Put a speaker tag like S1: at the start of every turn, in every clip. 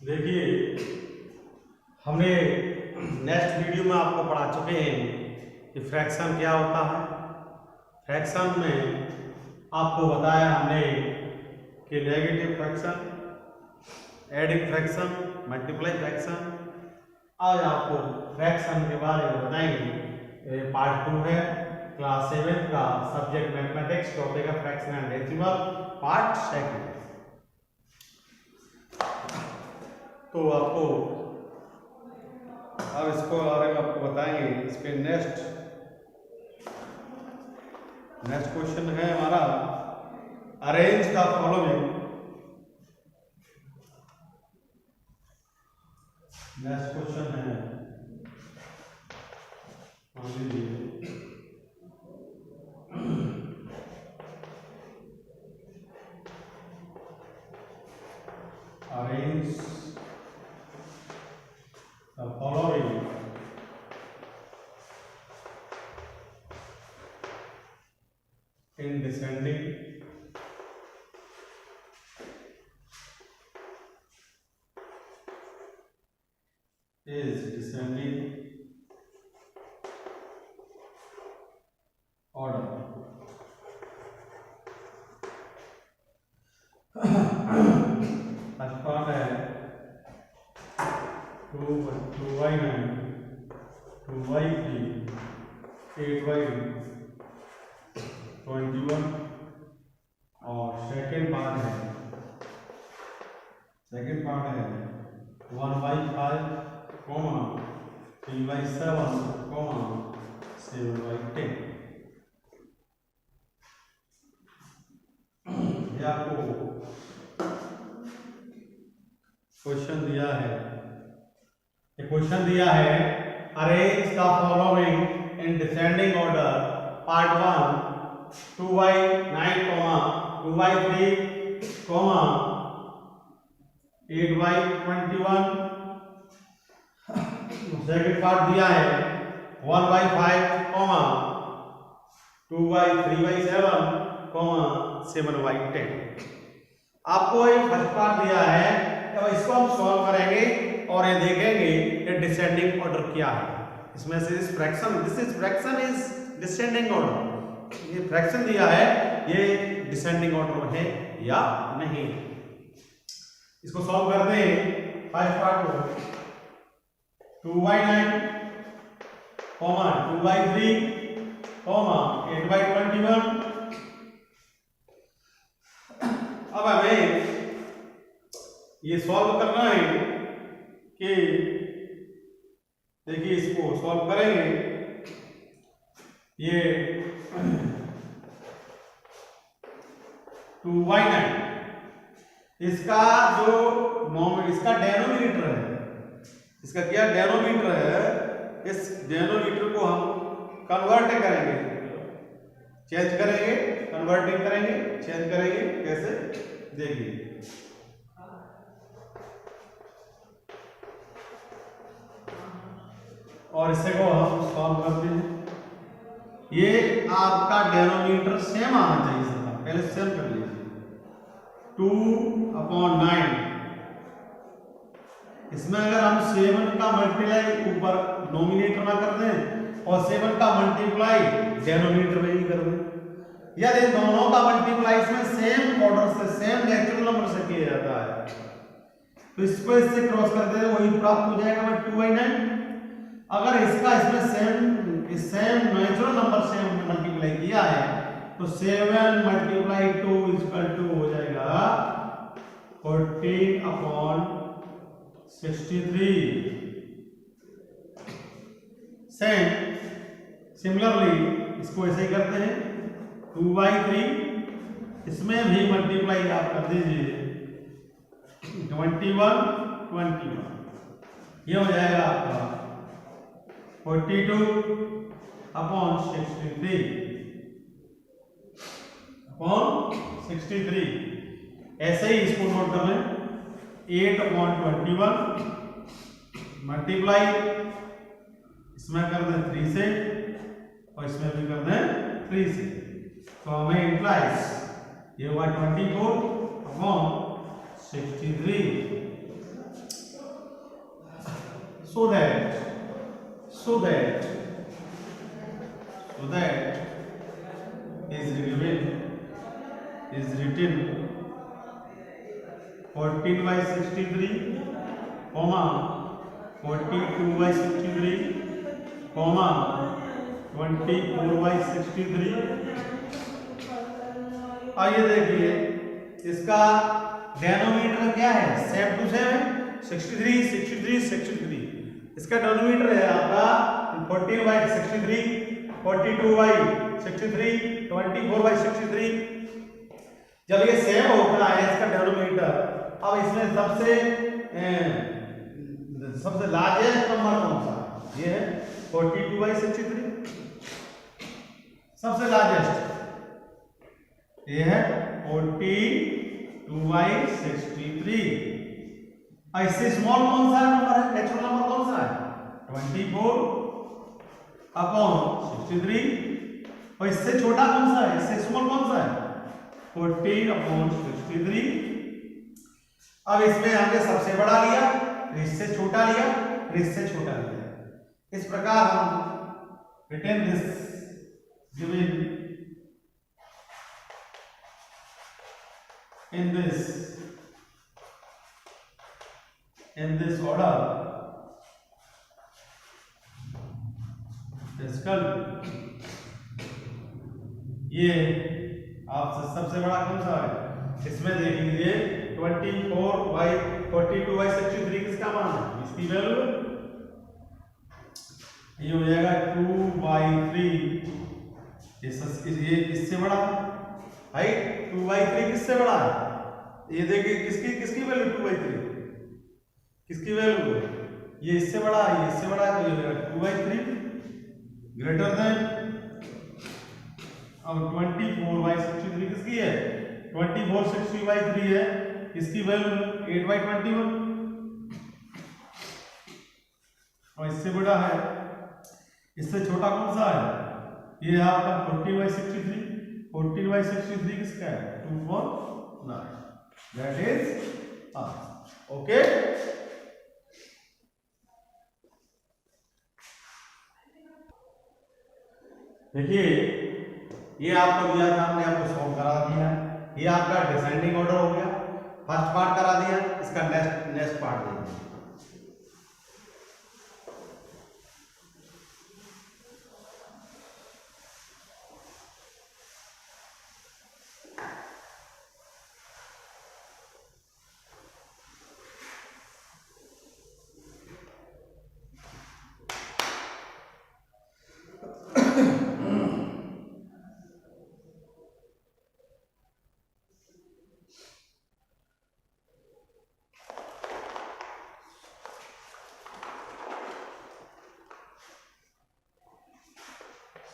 S1: देखिए, हमने next video में आपको पढ़ा चुके हैं कि फ्रैक्शन क्या होता है। फ्रैक्शन में आपको बताया हमने कि negative fraction, adding fraction, multiply fraction. आज आपको फ्रैक्शन के बारे में बताएंगे। पार्ट 2 है, क्लास 7 का सब्जेक्ट मैथमेटिक्स, टॉपिक है फ्रैक्शन एंड डेसिमल, पार्ट 2। तो आपको अब इसको बारे में आपको बताएंगे। इसके नेक्स्ट क्वेश्चन है हमारा, arrange the following. Next question है, मान लीजिए arrange the following in descending order. First part है 2y9, 2y3, 8y 21 और सेकेंड पार्ट है 1y5, 3y7, 7y10। ये आपको क्वेश्चन दिया है। Arrange the following in descending order. Part 1 2y9, 2y3, 8y21। Second part दिया है 1y5, 2y3y7, 7y10। आपको एक फर्स्ट पार्ट दिया है, तो इसको हम सॉल्व करेंगे और ये देखेंगे कि डिसेंडिंग ऑर्डर क्या है। इसमें से this fraction is descending order. ये फ्रैक्शन दिया है, ये डिसेंडिंग ऑर्डर में है या नहीं। इसको सॉल्व करते हैं। फर्स्ट पार्ट को 2y9, 2y3, 8y21। अब हमें ये सॉल्व करना है कि देखिए, इसको सॉल्व करेंगे। ये 2y9 इसका इसका डेनोमिनेटर है, इसका क्या डेनोमिनेटर है, इस डेनोमिनेटर को हम कन्वर्ट करेंगे, चेंज करेंगे, कन्वर्टिंग करेंगे, चेंज करेंगे। कैसे, देखिए। और इसे को हम सॉल्व करते हैं। ये आपका डेनोमिनेटर सेम आना चाहिए सबका, पहले सेम कर लीजिए। 2/9, इसमें अगर हम 7 का मल्टीप्लाई ऊपर नोमिनेटर में कर दें और 7 का मल्टीप्लाई डेनोमिनेटर में ही कर दें, यदि दोनों का मल्टीप्लाई इसमें सेम ऑर्डर से, सेम नेचुरल नंबर से किया जाता है, तो इसको इससे क्रॉस करते हैं, वही प्राप्त हो जाएगा 2y9। अगर इसका इसमें सेम नेचुरल नंबर से मल्टीप्लाई किया है, तो 7 × 2 = हो जाएगा 14/63। सिमिलरली इसको ऐसे ही करते हैं। 2y3, इसमें भी मल्टीप्लाई आप कर दीजिए 21, ये हो जाएगा आपका 42/63। ऐसे ही इसको नोट कर लें। 8/21 मल्टीप्लाई इसमें कर दें 3 से और इसमें भी कर दें 3 से, तो हमें इंप्लाइज ये हुआ 24/63। so that is written 14 by 63, comma 42 by 63, comma 24 by 63। आइए देखिए इसका डेनोमिनेटर क्या है, सेव टू सेव 63 63 63। इसका डेनोमिनेटर है आपका 14 by 63, 42 by 63, 24 by 63। जब ये सेव होता है इसका डेनोमिनेटर, अब इसमें सबसे लार्जेस्ट नंबर कौन सा है? ये है 42 by 63 सबसे लार्जेस्ट, ये है 42 by 63। इससे स्मॉल कौन सा नंबर है, नेचुरल नंबर कौन सा है 24 अपॉन 63। और इससे छोटा कौन सा है, इससे स्मॉल कौन सा है 14 अपॉन 63। अब इसमें हमने सबसे बड़ा लिया, इससे छोटा लिया, इससे छोटा लिया। इस प्रकार हम return this given in this order is equal ये आपसे सबसे बड़ा कौन सा है, इसमें देख लीजिए 24 by 42 by 63 किसका मान है, इसकी वैल्यू ये हो जाएगा 2 by 3। ये इससे बड़ा भाई 2 by 3 किससे बड़ा है, ये देखिए किसकी वैल्यू 2 by 3 किसकी वैल्यू, ये इससे बड़ा है, ये इससे बड़ा है, तो ये 2 by 3 ग्रेटर देन। अब 24 by 63 किसकी है, 24 60 by 3 है, इसकी वैल्यू 8 by 21। और इससे बड़ा है, इससे छोटा कौन सा है, ये आपका 40 by 63। 40 by 63 किसका है 249, that is okay। देखिए ये आपको दिया था, हमने आपको सॉल्व करा दिया है। ये आपका डिसेंडिंग ऑर्डर हो गया, फर्स्ट पार्ट करा दिया, इसका नेक्स्ट पार्ट देखिए।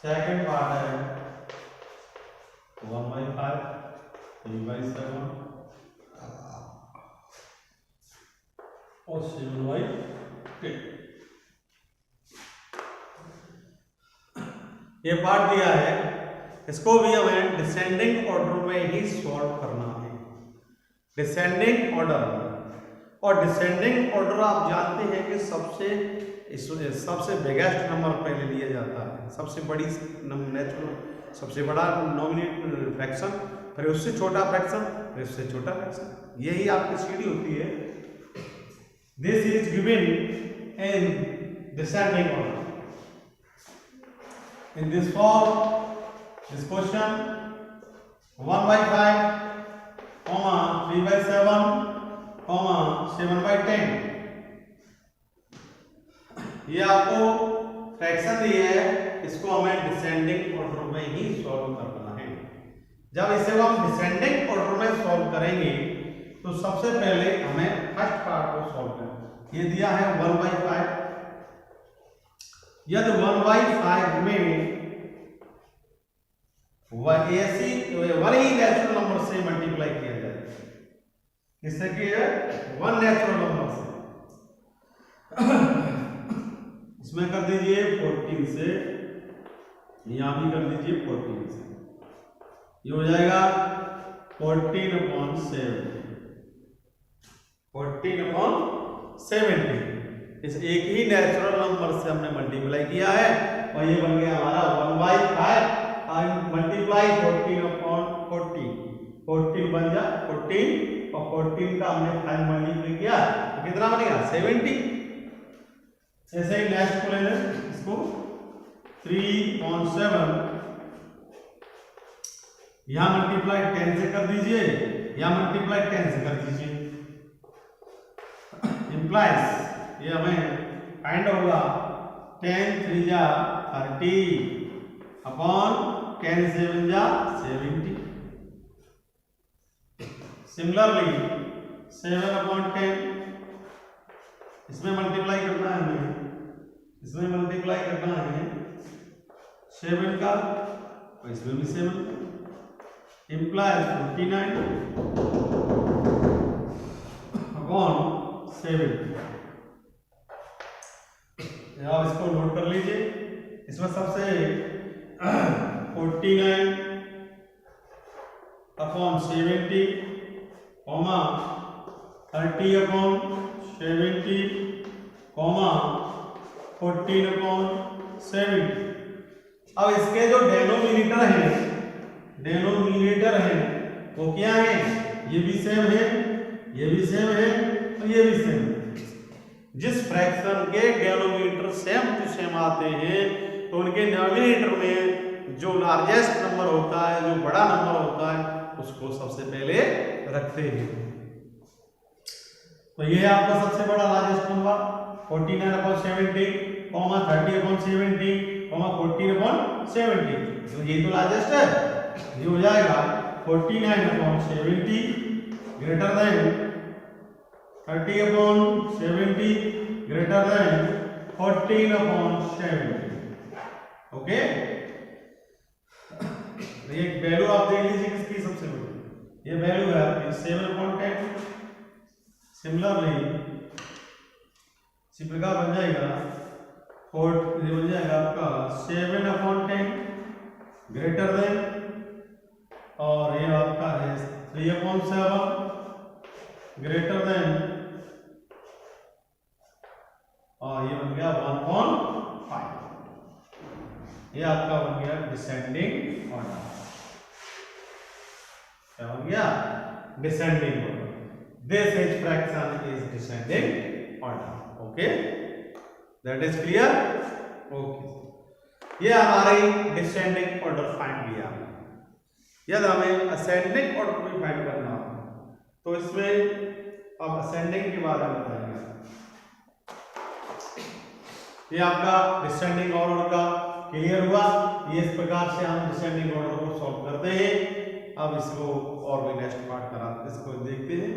S1: सेकेंड पार्ट है 1 by 5, 3 by 7 और 7 by 10। ये पार्ट दिया है, इसको भी हमें डिसेंडिंग ऑर्डर में ही सॉल्व करना है, डिसेंडिंग ऑर्डर में। और डिसेंडिंग ऑर्डर आप जानते हैं कि सबसे बिगेस्ट नंबर पहले लिया जाता है, सबसे बड़ी नेचुरल, सबसे बड़ा नॉमिनेट फ्रैक्शन, फिर उससे छोटा फ्रैक्शन, फिर उससे छोटा फ्रैक्शन। यही आपकी सीढ़ी होती है। This is given in descending order. In this form this question 1 by 5, 3 by 7, 7 by 10। ये आपको फ्रैक्शन दिए है, इसको हमें डिसेंडिंग ऑर्डर में ही सॉल्व करना है। जब इसे हम डिसेंडिंग ऑर्डर में सॉल्व करेंगे तो सबसे पहले हमें फर्स्ट पार्ट को सॉल्व करना है। ये दिया है 1 by 5। यदि 1 by 5 में वन ही नेचुरल नंबर से मल्टीप्लाई किया जाए, इससे कि 1 नेचुरल नंबर से इसमें कर दीजिए 14 से, यहां भी कर दीजिए 14 से, ये हो जाएगा 14/7, 14/70। इस एक ही नेचुरल नंबर से हमने मल्टीप्लाई किया है और ये बन गया हमारा 1/5 और मल्टीप्लाई 14 अपॉन 14 बन जा 14 और 14 का हमने 5 मल्टीप्लाई किया तो कितना बनेगा 70। ऐसे ही नेक्स्ट को ले लें इसको 3/7 यहां मल्टीप्लाई 10 से कर दीजिए, यहां मल्टीप्लाई 10 से कर दीजिए, इंप्लाइज ये हमें फाइंड होगा 10 3 जा 30 अपॉन 10 7 जा 70। सिमिलरली 7 अपॉन 10 इसमें मल्टीप्लाई करना है हमें, इसमें मल्टीप्लाई करना है 7 का और इसमें भी 7 implies 49 अपॉन 7। आप इसको नोट कर लीजिए, इसमें सबसे 49 upon 70 comma 30 upon 70 comma 14 upon 70। अब इसके जो डेनोमिनेटर है वो क्या है, ये भी सेम है, ये भी सेम है और ये भी सेम है। जिस फ्रैक्शन के डेनोमिनेटर सेम टू सेम आते हैं तो उनके डिनोमिनेटर में जो लार्जेस्ट नंबर होता है, जो बड़ा नंबर होता है, उसको सबसे पहले रखते हैं। तो ये आपका सबसे बड़ा largest number 49 upon 70 comma 30 upon 70 comma 14 upon 70, तो ये तो लार्जेस्ट है, ये हो जाएगा 49 upon 70 greater than 30 upon 70 greater than 14 upon 70। Okay, ये वैल्यू आप देख लीजिए किसकी सबसे बड़ी, ये वैल्यू है आपकी 7 अपॉन 10। सिमिलरली इसी प्रकार बन जाएगा ये बन जाएगा आपका 7 अपॉन 10 ग्रेटर देन, और ये आपका है 3 अपॉन 7 ग्रेटर देन, और ये बन गया 1/5। ये आपका बन गया डिसेंडिंग ऑर्डर। क्या बन गया? Descending order. This H fraction is descending order. Okay, that is clear. Okay, ये हमारी डिसेंडिंग ऑर्डर फाइंड किया। यदि हमें असेंडिंग ऑर्डर भी फाइंड करना हो तो इसमें अब असेंडिंग के बारे में बताएंगे। ये आपका डिसेंडिंग ऑर्डर का क्लियर हुआ। ये इस प्रकार से हम डिसेंडिंग ऑर्डर को सॉल्व करते हैं। अब इसको और भी नेक्स्ट पार्ट करा इसको देखते हैं।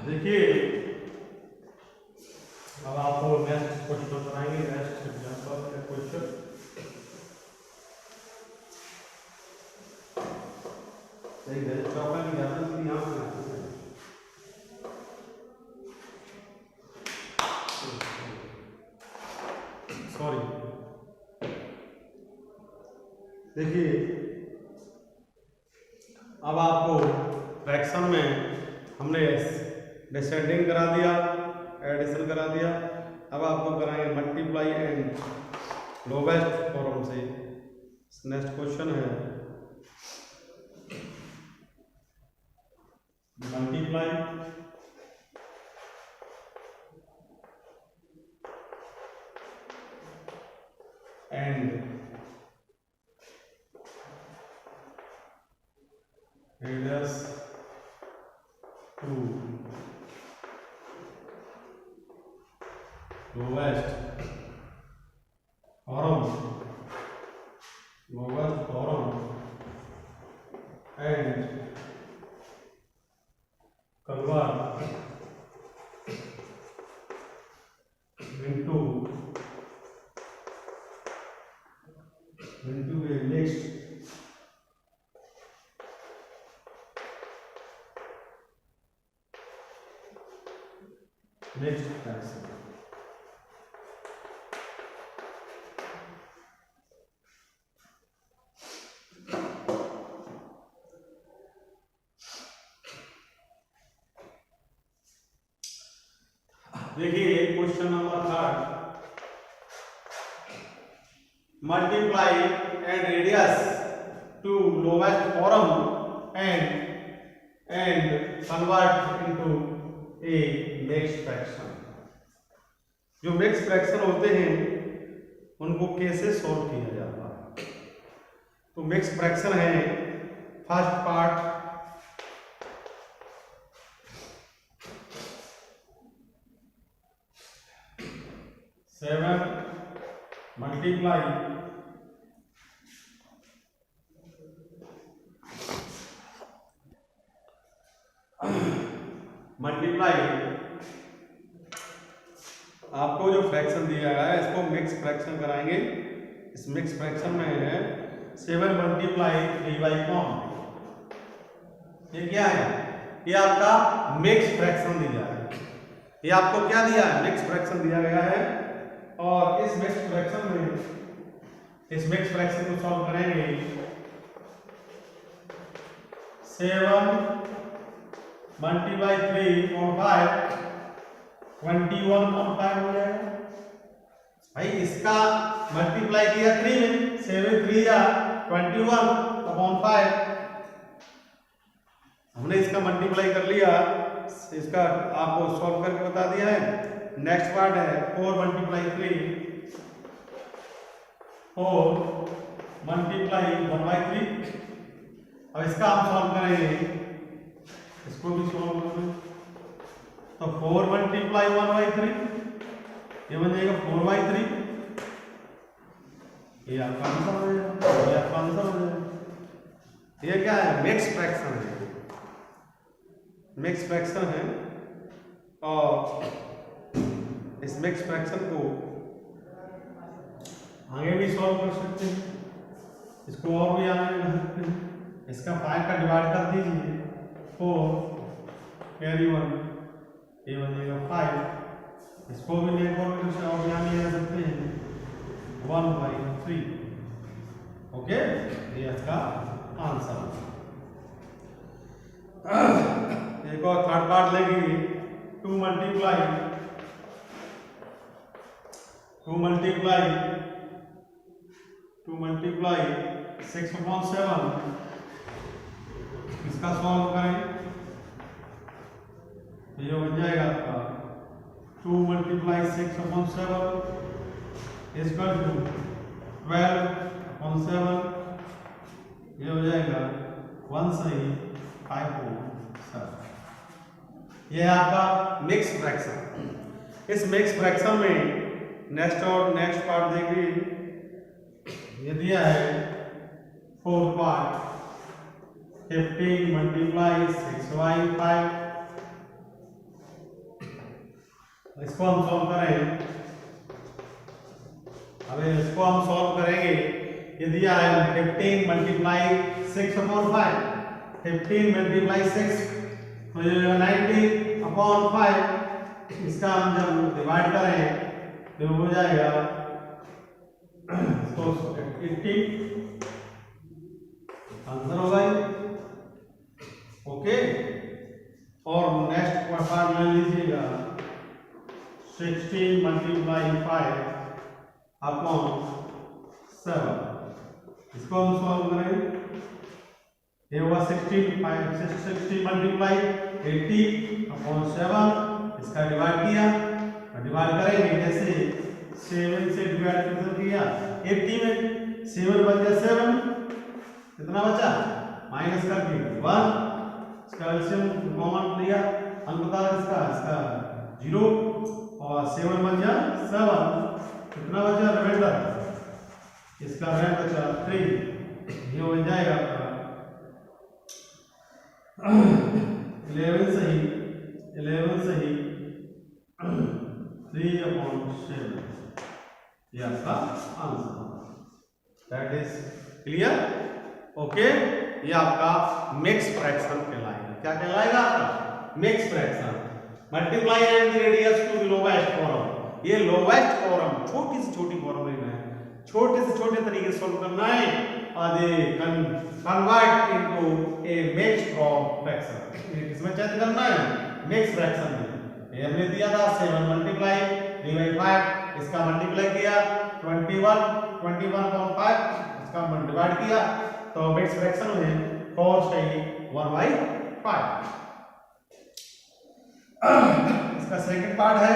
S1: देखिए अब आपको नेक्स्ट क्वेश्चन कराएंगे, नेक्स्ट एग्जांपल का क्वेश्चन। एक है चौका की ज्यादा से यहां पे सॉरी। देखिए अब आपको फ्रैक्शन में हमने डिसेंडिंग करा दिया, एडिशन करा दिया। अब आपको कराएंगे मल्टीप्लाई एंड लोवेस्ट फॉर्म से। नेक्स्ट क्वेश्चन है multiply and reduce to lowest form and convert into a next fraction। देखिए question number 3, multiply and reduce to lowest form and convert into a mixed fraction. जो mixed fraction होते हैं उनको कैसे solve किया जाता है? तो मिक्स्ड फ्रैक्शन है, फर्स्ट पार्ट 7 मल्टीप्लाई आपको जो फ्रैक्शन दिया गया है इसको मिक्स फ्रैक्शन कराएंगे। इस मिक्स फ्रैक्शन में है 7 मल्टीप्लाई 3/कॉम। ये क्या है? ये आपका मिक्स फ्रैक्शन दिया है। ये आपको क्या दिया है? मिक्स फ्रैक्शन दिया गया है। और इस मिक्स फ्रैक्शन को सॉल्व करेंगे। 7 मल्टीप्लाई 3/5 21/5 हो जाएगा। भाई इसका मल्टीप्लाई किया 3 में, 7 3 या 21/5। हमने इसका मल्टीप्लाई कर लिया, इसका आपको सॉल्व करके बता दिया है। नेक्स्ट पार्ट है 4 मल्टीप्लाई 3 1/3। अब इसका हम सॉल्व करेंगे, इसको भी सॉल्व करेंगे। तो 4 मल्टीप्लाई 1/3 ये बन जाएगा 4/3। ये आपका आंसर हो जाएगा, ये आपका आंसर हो जाएगा। ये क्या है? मिक्स फ्रैक्शन है, मिक्स फ्रैक्शन है। और इस मिक्स फ्रैक्शन को आगे भी सॉल्व कर सकते हैं, इसको और भी आगे कर सकते हैं। इसका 5 का डिवाइड कर दीजिए, 4 कैरी 1, ये बन जाएगा 5। इसको भी नेगेटिव से और यहाँ ले सकते हैं 1/3। ओके, ये इसका आंसर। एक और थर्ड पार्ट लेंगे 2 मल्टीप्लाई 6/7। इसका सॉल्व करें, ये हो जाएगा आपका 2 मल्टीप्लाई 6/7 इक्वल टू 12/7। ये हो जाएगा 1 सही 5/7। ये है आपका मिक्स फ्रैक्शन। इस मिक्स फ्रैक्शन में नेक्स्ट पार्ट देखिए, ये दिया है 4 पार्ट 15 मल्टीप्लाई 6/5। इसको हम सॉल्व करें। अब इसको हम सॉल्व करेंगे। ये दिया है 15 मल्टीप्लाई 6/5, 15 मल्टीप्लाई 6 तो ये 90/5। इसका हम जब डिवाइड करें तो हो जाएगा 80। आंसर होगा ये। ओके, और नेक्स्ट पार्ट ले लीजिएगा 16 मल्टीप्लाई 5/7। इसको हम सॉल्व करें। ये होगा 16 मल्टीप्लाई 80/7। इसका डिवाइड किया, डिवाइड करेंगे जैसे 7 से डिवाइड किया 80 में, 7 बन गया 7, कितना बचा? माइनस कर दिया 1। इसका एलसीएम कॉमन लिया, अंक बता इसका 0 और 7 बन गया 7। कितना बचा रिमाइंडर? इसका रेंट बचा 3। ये हो जाएगा आपका 11 सही 3/7। ये आपका answer. That is clear? Okay, ये आपका मिक्स फ्रैक्शन कहलाएगा। क्या कहलाएगा आपका? Mix fraction. Multiply and the reduce to the lowest form. ये लोवेस्ट फॉर्म छोटी से छोटी फॉर्म लेना है, छोटे से छोटे तरीके से सॉल्व करना है और convert into a mixed fraction. किसमें चेंज करना है? मिक्स फ्रैक्शन में। ये हमने दिया था 7 मल्टीप्लाई 3/5, इसका मल्टीप्लाई किया 21/5, इसका डिवाइड किया, तो बिट्स फ्रैक्शन में 4 से 1/5। इसका सेकंड पार्ट है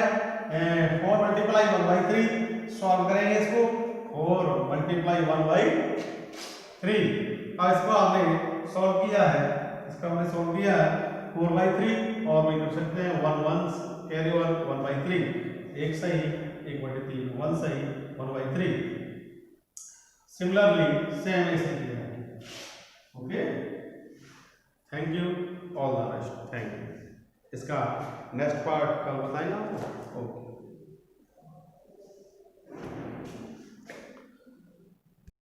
S1: 4 मल्टीप्लाई 1/3, सॉल्व करेंगे इसको 4 मल्टीप्लाई 1/3। अब इसको हमने सॉल्व किया है, इसका हमने सॉल्व किया है 4/3, और भी कर सकते हैं 1 1 कैरी ओवर 1/3, एक सही 1/3, 1 सही 1/3। सिमिलरली सेम ऐसे किया है। Okay, thank you all the best, thank you. इसका नेक्स्ट पार्ट कल बताएंगे आपको। ओके।